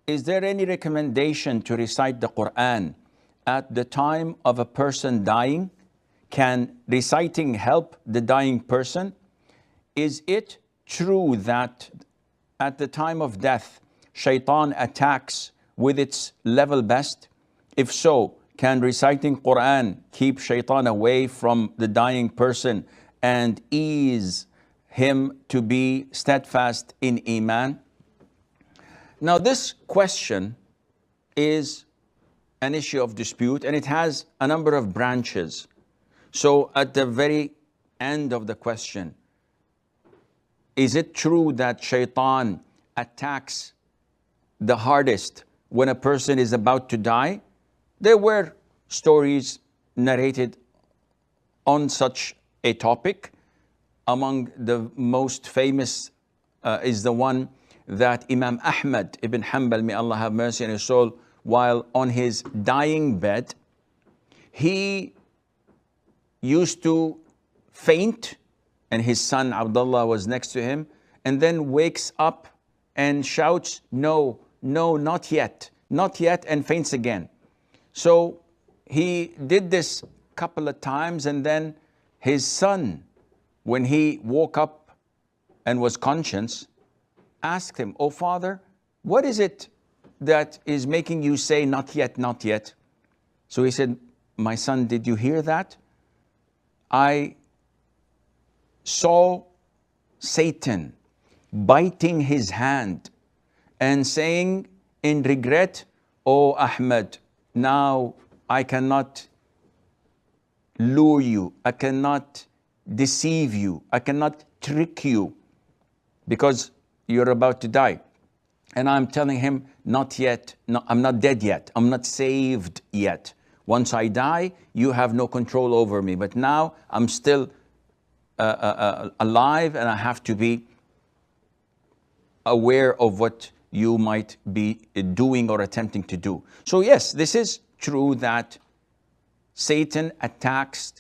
is there any recommendation to recite the Qur'an at the time of a person dying? Can reciting help the dying person? Is it true that at the time of death, shaitan attacks with its level best? If so, can reciting Qur'an keep shaitan away from the dying person and ease him to be steadfast in Iman? Now, this question is an issue of dispute, and it has a number of branches. So at the very end of the question, is it true that shaitan attacks the hardest when a person is about to die? There were stories narrated on such a topic. Among the most famous is the one that Imam Ahmad ibn Hanbal, may Allah have mercy on his soul, while on his dying bed, he used to faint, and his son Abdullah was next to him, and then wakes up and shouts, "No, no, not yet, not yet," and faints again. So he did this a couple of times, and then his son, when he woke up and was conscious, asked him, "Oh father, what is it that is making you say not yet, not yet?" So he said, "My son, did you hear that? I saw Satan biting his hand and saying in regret, 'Oh Ahmed, now I cannot lure you, I cannot deceive you, I cannot trick you because you're about to die.' And I'm telling him, not yet, no, I'm not dead yet, I'm not saved yet. Once I die, you have no control over me. But now I'm still alive, and I have to be aware of what you might be doing or attempting to do." So yes, this is true that Satan attacks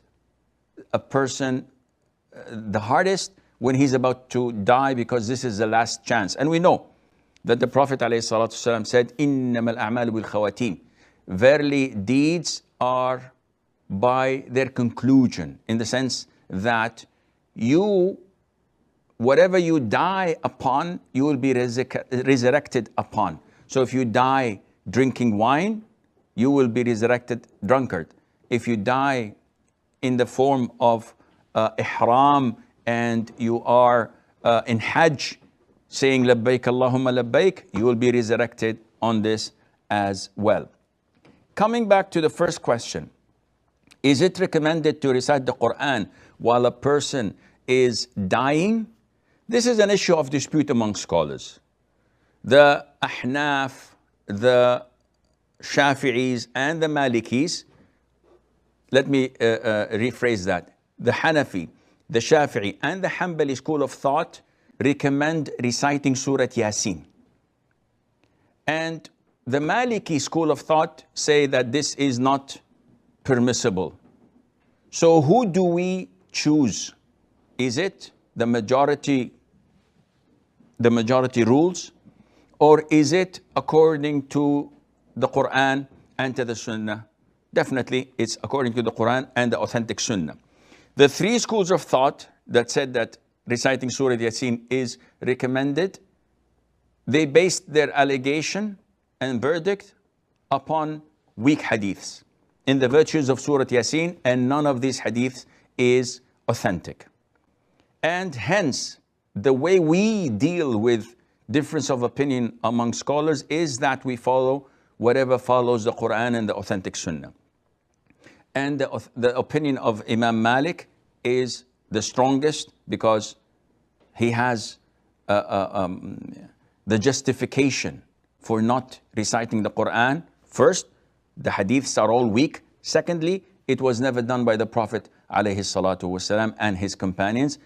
a person the hardest when he's about to die, because this is the last chance. And we know that the Prophet ﷺ said, "Innama al-a'malu bil-khawatim." Verily, deeds are by their conclusion, in the sense that whatever you die upon, you will be resurrected upon. So if you die drinking wine, you will be resurrected drunkard. If you die in the form of ihram, and you are in Hajj saying labbaik Allahumma labbaik, you will be resurrected on this as well. Coming back to the first question, is it recommended to recite the Qur'an while a person is dying? This is an issue of dispute among scholars. The Ahnaf, the Shafi'is, and the Malikis, let me rephrase that. The Hanafi, the Shafi'i, and the Hanbali school of thought recommend reciting Surah Yasin. And the Maliki school of thought say that this is not permissible. So who do we choose? Is it the majority rules, or is it according to the Quran and to the Sunnah? Definitely it's according to the Quran and the authentic Sunnah. The three schools of thought that said that reciting Surah Yasin is recommended, they based their allegation and verdict upon weak hadiths in the virtues of Surah Yasin, and none of these hadiths is authentic. And hence, the way we deal with difference of opinion among scholars is that we follow whatever follows the Quran and the authentic Sunnah. And the opinion of Imam Malik is the strongest, because he has the justification for not reciting the Quran. First, the hadiths are all weak. Secondly, it was never done by the Prophet ﷺ and his companions.